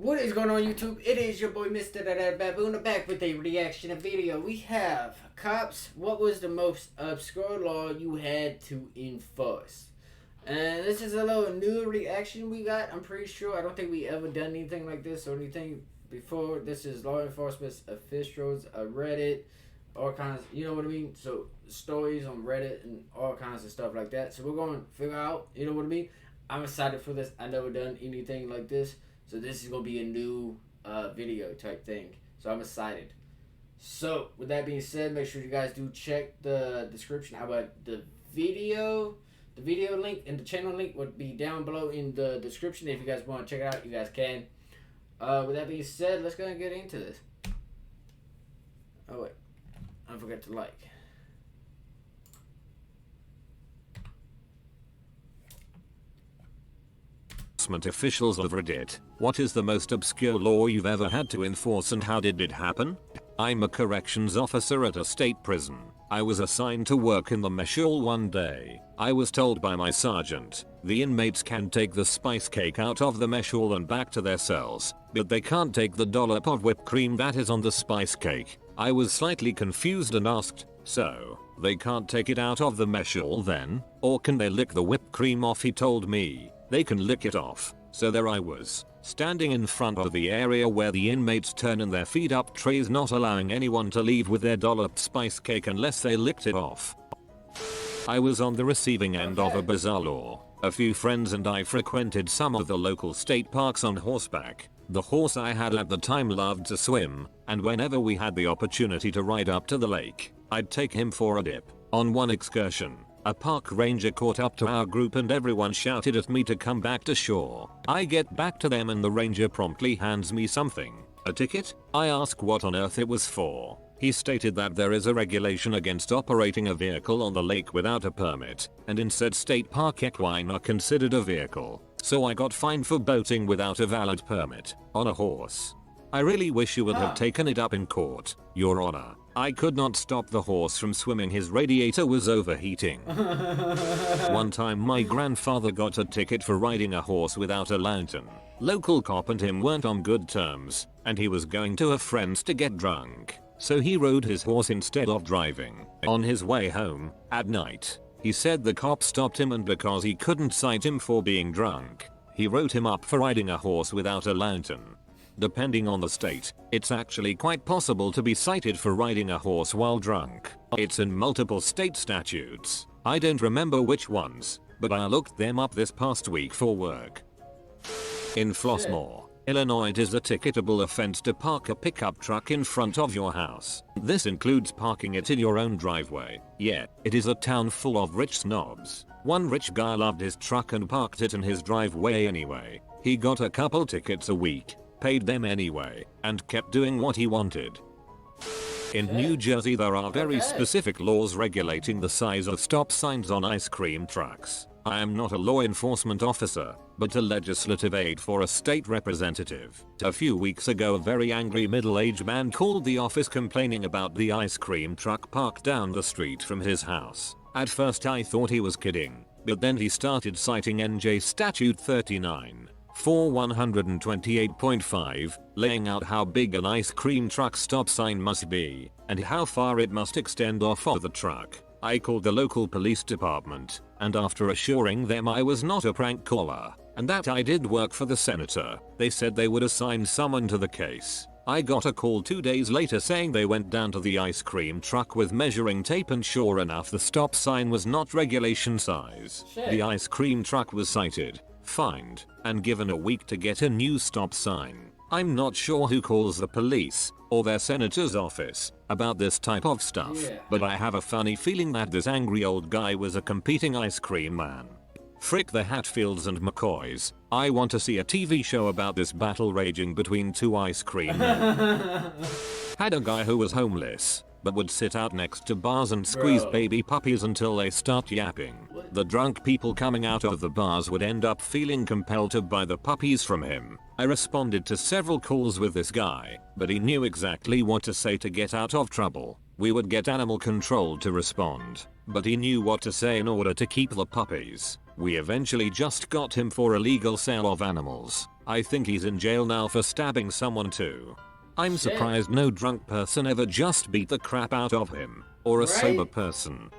What is going on, YouTube? It is your boy MrBaboon back with a reaction video. We have cops. What was the most obscure law you had to enforce? And this is a little new reaction we got. I'm pretty sure. I don't think we ever done anything like this or anything before. This is law enforcement officials, Reddit, all kinds. You know what I mean? So stories on Reddit and all kinds of stuff like that. So we're going to figure out. You know what I mean? I'm excited for this. I never done anything like this. So this is going to be a new video type thing. So I'm excited. So with that being said, make sure you guys do check the description. How about the video link and the channel link would be down below in the description. If you guys want to check it out, you guys can. With that being said, let's go and get into this. Oh wait, I forgot to like. Officials of Reddit, what is the most obscure law you've ever had to enforce and how did it happen? I'm a corrections officer at a state prison. I was assigned to work in the mesh hall one day. I was told by my sergeant, the inmates can take the spice cake out of the mesh hall and back to their cells, but they can't take the dollop of whipped cream that is on the spice cake. I was slightly confused and asked, so, they can't take it out of the mesh hall then? Or can they lick the whipped cream off? He told me they can lick it off. So there I was, standing in front of the area where the inmates turn in their feed up trays, not allowing anyone to leave with their dollop spice cake unless they licked it off. I was on the receiving end of a bizarre law. A few friends and I frequented some of the local state parks on horseback. The horse I had at the time loved to swim, and whenever we had the opportunity to ride up to the lake, I'd take him for a dip. On one excursion, a park ranger caught up to our group and everyone shouted at me to come back to shore. I get back to them and the ranger promptly hands me something. A ticket? I ask what on earth it was for. He stated that there is a regulation against operating a vehicle on the lake without a permit, and in said state park equine are considered a vehicle. So I got fined for boating without a valid permit, on a horse. I really wish you would have taken it up in court, Your Honor. I could not stop the horse from swimming, his radiator was overheating. One time my grandfather got a ticket for riding a horse without a lantern. Local cop and him weren't on good terms, and he was going to a friend's to get drunk. So he rode his horse instead of driving. On his way home, at night, he said the cop stopped him and because he couldn't cite him for being drunk, he wrote him up for riding a horse without a lantern. Depending on the state, it's actually quite possible to be cited for riding a horse while drunk. It's in multiple state statutes. I don't remember which ones, but I looked them up this past week for work. In Flossmoor, Illinois, it is a ticketable offense to park a pickup truck in front of your house. This includes parking it in your own driveway. Yeah, it is a town full of rich snobs. One rich guy loved his truck and parked it in his driveway anyway. He got a couple tickets a week, paid them anyway, and kept doing what he wanted. In New Jersey there are very specific laws regulating the size of stop signs on ice cream trucks. I am not a law enforcement officer, but a legislative aide for a state representative. A few weeks ago a very angry middle-aged man called the office complaining about the ice cream truck parked down the street from his house. At first I thought he was kidding, but then he started citing NJ Statute 39. For 128.5, laying out how big an ice cream truck stop sign must be, and how far it must extend off of the truck. I called the local police department, and after assuring them I was not a prank caller, and that I did work for the senator, they said they would assign someone to the case. I got a call 2 days later saying they went down to the ice cream truck with measuring tape and sure enough the stop sign was not regulation size. The ice cream truck was cited, fined, and given a week to get a new stop sign. I'm not sure who calls the police, or their senator's office, about this type of stuff, but I have a funny feeling that this angry old guy was a competing ice cream man. Frick the Hatfields and McCoys, I want to see a TV show about this battle raging between two ice cream men. Had a guy who was homeless, but would sit out next to bars and squeeze baby puppies until they start yapping. The drunk people coming out of the bars would end up feeling compelled to buy the puppies from him. I responded to several calls with this guy, but he knew exactly what to say to get out of trouble. We would get animal control to respond, but he knew what to say in order to keep the puppies. We eventually just got him for illegal sale of animals. I think he's in jail now for stabbing someone too. I'm Shit. surprised no drunk person ever just beat the crap out of him, or a sober person.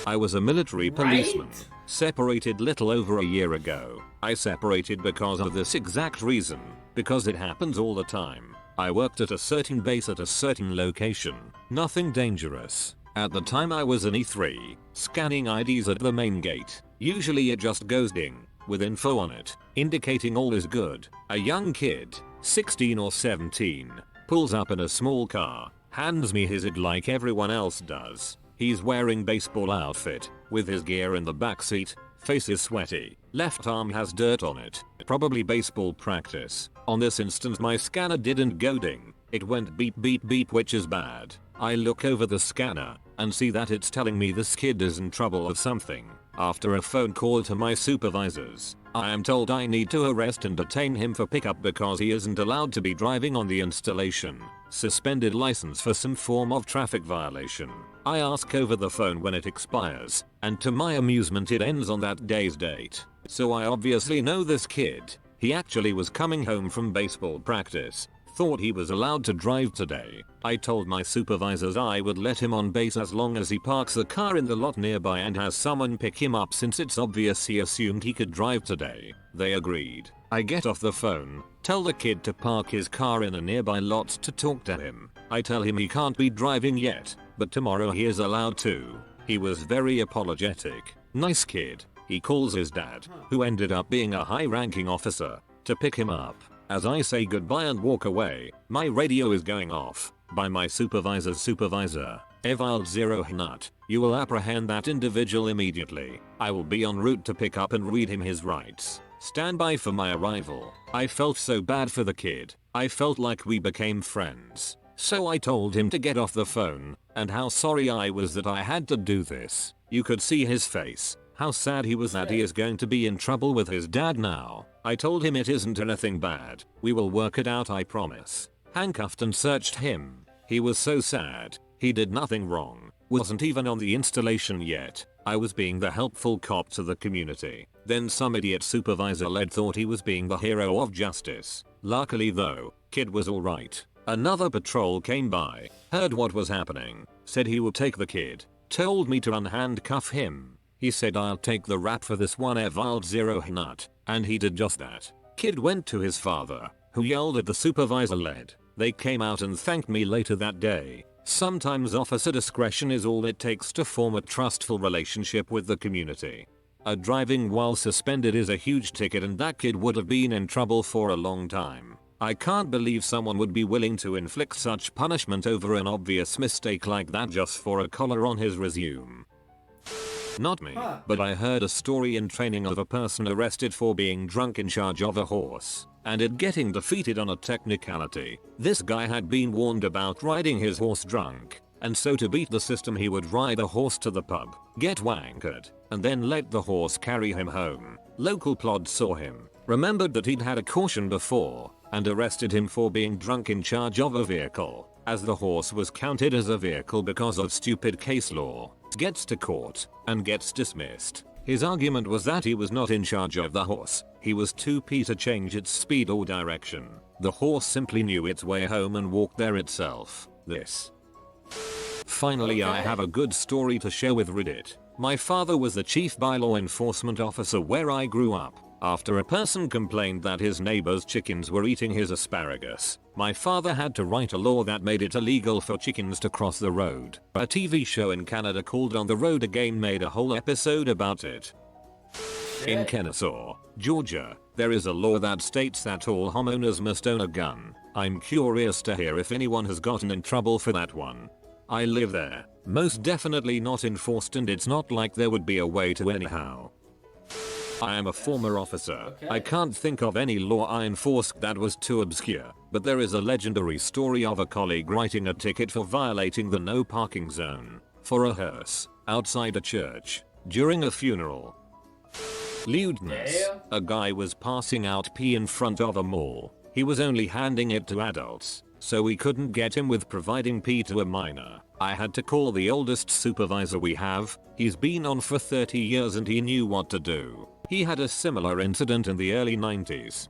I was a military policeman, separated little over a year ago. I separated because of this exact reason, because it happens all the time. I worked at a certain base at a certain location, nothing dangerous. At the time I was an E3, scanning IDs at the main gate. Usually it just goes ding, with info on it, indicating all is good. A young kid, 16 or 17, pulls up in a small car, hands me his ID like everyone else does. He's wearing baseball outfit, with his gear in the backseat, face is sweaty, left arm has dirt on it, probably baseball practice. On this instance my scanner didn't go ding, it went beep beep beep, which is bad. I look over the scanner, and see that it's telling me this kid is in trouble of something. After a phone call to my supervisors, I am told I need to arrest and detain him for pickup because he isn't allowed to be driving on the installation. Suspended license for some form of traffic violation. I ask over the phone when it expires, and to my amusement it ends on that day's date. So I obviously know this kid. He actually was coming home from baseball practice. Thought he was allowed to drive today. I told my supervisors I would let him on base as long as he parks the car in the lot nearby and has someone pick him up, since it's obvious he assumed he could drive today. They agreed. I get off the phone, tell the kid to park his car in a nearby lot to talk to him. I tell him he can't be driving yet, but tomorrow he is allowed to. He was very apologetic. Nice kid. He calls his dad, who ended up being a high-ranking officer, to pick him up. As I say goodbye and walk away, my radio is going off. By my supervisor's supervisor, Evald Zero Hnut, you will apprehend that individual immediately. I will be en route to pick up and read him his rights. Stand by for my arrival. I felt so bad for the kid. I felt like we became friends. So I told him to get off the phone, and how sorry I was that I had to do this. You could see his face. How sad he was that he is going to be in trouble with his dad now. I told him it isn't anything bad. We will work it out, I promise. Handcuffed and searched him. He was so sad. He did nothing wrong. Wasn't even on the installation yet. I was being the helpful cop to the community. Then some idiot supervisor led thought he was being the hero of justice. Luckily though, kid was alright. Another patrol came by, heard what was happening, said he would take the kid, told me to unhandcuff him. He said I'll take the rap for this one, Evald Zero Hnut, and he did just that. Kid went to his father, who yelled at the supervisor led. They came out and thanked me later that day. Sometimes officer discretion is all it takes to form a trustful relationship with the community. A driving while suspended is a huge ticket, and that kid would have been in trouble for a long time. I can't believe someone would be willing to inflict such punishment over an obvious mistake like that just for a collar on his resume. Not me, but I heard a story in training of a person arrested for being drunk in charge of a horse, and it getting defeated on a technicality. This guy had been warned about riding his horse drunk, and so to beat the system he would ride the horse to the pub, get wankered, and then let the horse carry him home. Local plod saw him, remembered that he'd had a caution before, and arrested him for being drunk in charge of a vehicle, as the horse was counted as a vehicle because of stupid case law. Gets to court, and gets dismissed. His argument was that he was not in charge of the horse, he was too pee to change its speed or direction. The horse simply knew its way home and walked there itself. This. Finally, I have a good story to share with Reddit. My father was the chief by law enforcement officer where I grew up. After a person complained that his neighbor's chickens were eating his asparagus, my father had to write a law that made it illegal for chickens to cross the road. A TV show in Canada called On the Road Again made a whole episode about it. In Kennesaw, Georgia, there is a law that states that all homeowners must own a gun. I'm curious to hear if anyone has gotten in trouble for that one. I live there. Most definitely not enforced, and it's not like there would be a way to anyhow. I am a former officer. I can't think of any law I enforced that was too obscure, but there is a legendary story of a colleague writing a ticket for violating the no parking zone for a hearse outside a church during a funeral. Lewdness. A guy was passing out pee in front of a mall. He was only handing it to adults. so we couldn't get him with providing pee to a minor. I had to call the oldest supervisor we have. He's been on for 30 years and he knew what to do. He had a similar incident in the early 90s.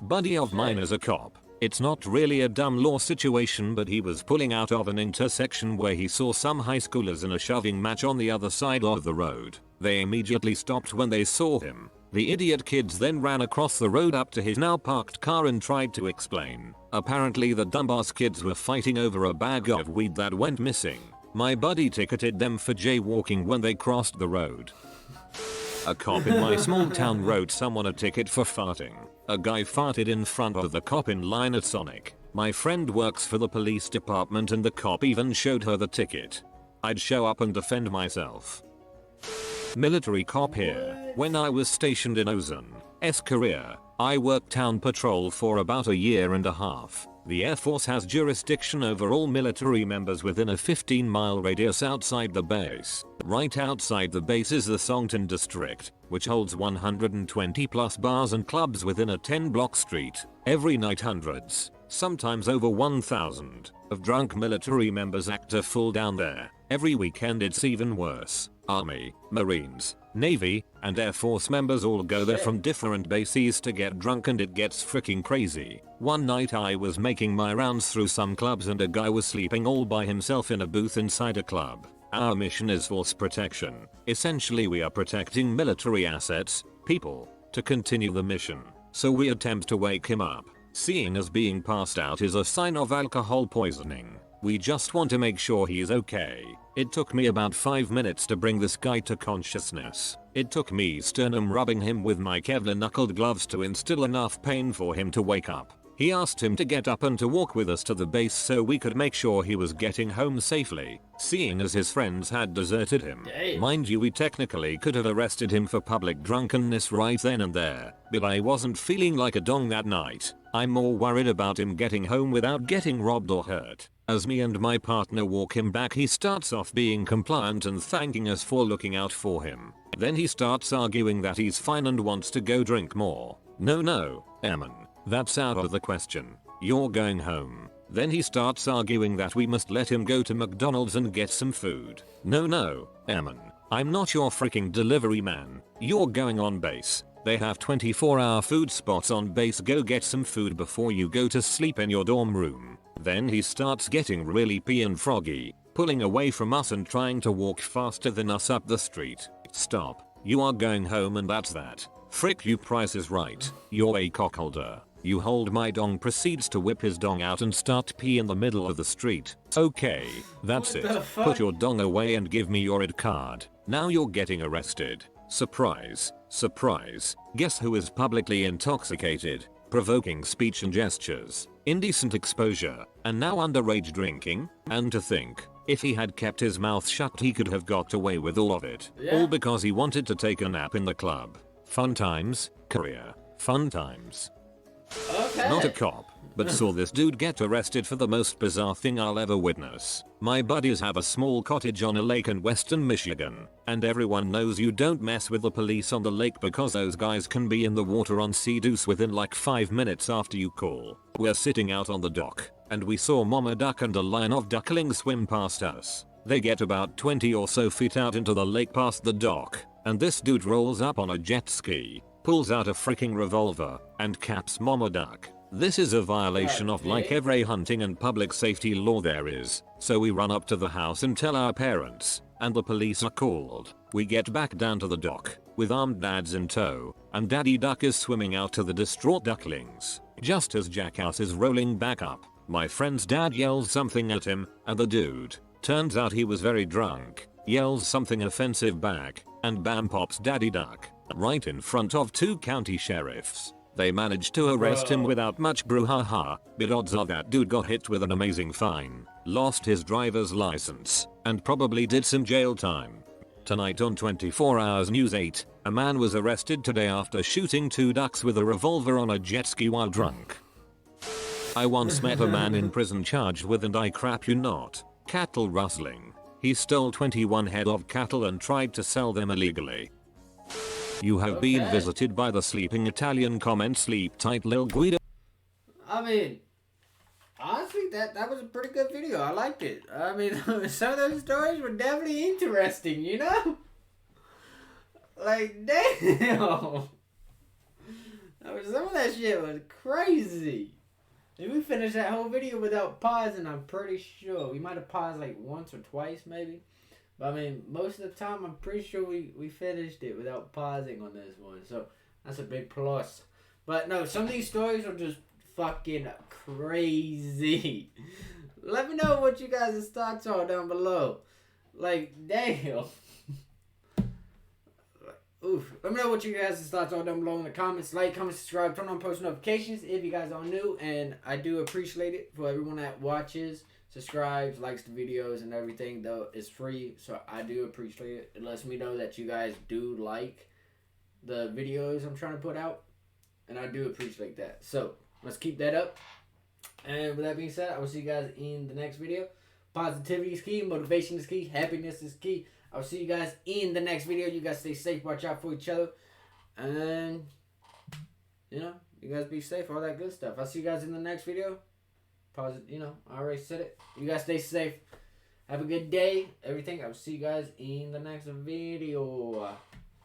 Buddy of mine is a cop. It's not really a dumb law situation, but he was pulling out of an intersection where he saw some high schoolers in a shoving match on the other side of the road. They immediately stopped when they saw him. The idiot kids then ran across the road up to his now parked car and tried to explain. Apparently the dumbass kids were fighting over a bag of weed that went missing. My buddy ticketed them for jaywalking when they crossed the road. A cop in my small town wrote someone a ticket for farting. A guy farted in front of the cop in line at Sonic. My friend works for the police department and the cop even showed her the ticket. I'd show up and defend myself. Military cop here. When I was stationed in Ozone, Korea, I worked town patrol for about a year and a half. The Air Force has jurisdiction over all military members within a 15-mile radius outside the base. Right outside the base is the Songtan district, which holds 120 plus bars and clubs within a 10-block street. Every night hundreds, sometimes over 1,000, of drunk military members act a fool down there. Every weekend it's even worse. Army, Marines, Navy, and Air Force members all go there from different bases to get drunk and it gets freaking crazy. One night I was making my rounds through some clubs and a guy was sleeping all by himself in a booth inside a club. Our mission is force protection. Essentially we are protecting military assets, people, to continue the mission. So we attempt to wake him up. Seeing as being passed out is a sign of alcohol poisoning. We just want to make sure he's okay. It took me about 5 minutes to bring this guy to consciousness. It took me sternum rubbing him with my Kevlar knuckled gloves to instill enough pain for him to wake up. He asked him to get up and to walk with us to the base so we could make sure he was getting home safely, seeing as his friends had deserted him. Mind you, we technically could have arrested him for public drunkenness right then and there, but I wasn't feeling like a dong that night. I'm more worried about him getting home without getting robbed or hurt. As me and my partner walk him back, he starts off being compliant and thanking us for looking out for him. Then he starts arguing that he's fine and wants to go drink more. No, Eamon, that's out of the question. You're going home. Then he starts arguing that we must let him go to McDonald's and get some food. No, Eamon, I'm not your freaking delivery man. You're going on base. They have 24-hour food spots on base. Go get some food before you go to sleep in your dorm room. Then he starts getting really pee and froggy, pulling away from us and trying to walk faster than us up the street. Stop. You are going home and that's that. Frick you, Price is right. You're a cockholder. You hold my dong. Proceeds to whip his dong out and start pee in the middle of the street. Okay, that's it. Put your dong away and give me your ID card. Now you're getting arrested. Surprise. Guess who is publicly intoxicated? Provoking speech and gestures, indecent exposure, and now underage drinking. And to think, if he had kept his mouth shut he could have got away with all of it. All because he wanted to take a nap in the club. Fun times, Korea. Fun times. Okay. Not a cop, but saw this dude get arrested for the most bizarre thing I'll ever witness. My buddies have a small cottage on a lake in western Michigan, and everyone knows you don't mess with the police on the lake because those guys can be in the water on sea deuce within like 5 minutes after you call. We're sitting out on the dock, and we saw Mama Duck and a line of ducklings swim past us. They get about 20 or so feet out into the lake past the dock, and this dude rolls up on a jet ski, pulls out a freaking revolver, and caps Mama Duck. This is a violation of like every hunting and public safety law there is, so we run up to the house and tell our parents, and the police are called. We get back down to the dock, with armed dads in tow, and Daddy Duck is swimming out to the distraught ducklings. Just as Jackass is rolling back up, my friend's dad yells something at him, and the dude, turns out he was very drunk, yells something offensive back, and bam pops Daddy Duck, right in front of 2 county sheriffs. They managed to arrest him without much brouhaha, but odds are that dude got hit with an amazing fine, lost his driver's license, and probably did some jail time. Tonight on 24 Hours News 8, a man was arrested today after shooting 2 ducks with a revolver on a jet ski while drunk. I once met a man in prison charged with, and I crap you not, cattle rustling. He stole 21 head of cattle and tried to sell them illegally. You have been visited by the sleeping Italian. Comment sleep tight Lil Guido. I mean, Honestly, that was a pretty good video. I liked it. I mean, some of those stories were definitely interesting, you know? Like, damn. Some of that shit was crazy. If we finished that whole video without pausing, I'm pretty sure. We might have paused like once or twice, maybe. But I mean, most of the time, I'm pretty sure we finished it without pausing on this one. So, that's a big plus. But no, some of these stories are just fucking crazy. Let me know what you guys' thoughts are down below. Like, damn. Oof. Let me know what you guys' thoughts are down below in the comments. Like, comment, subscribe, turn on post notifications if you guys are new. And I do appreciate it for everyone that watches, subscribes, likes the videos and everything. Though it's free, so I do appreciate it. It lets me know that you guys do like the videos I'm trying to put out. And I do appreciate that. So, let's keep that up. And with that being said, I will see you guys in the next video. Positivity is key. Motivation is key. Happiness is key. I'll see you guys in the next video. You guys stay safe. Watch out for each other. And, you know, you guys be safe. All that good stuff. I'll see you guys in the next video. You know, I already said it. You guys stay safe. Have a good day. Everything. I'll see you guys in the next video.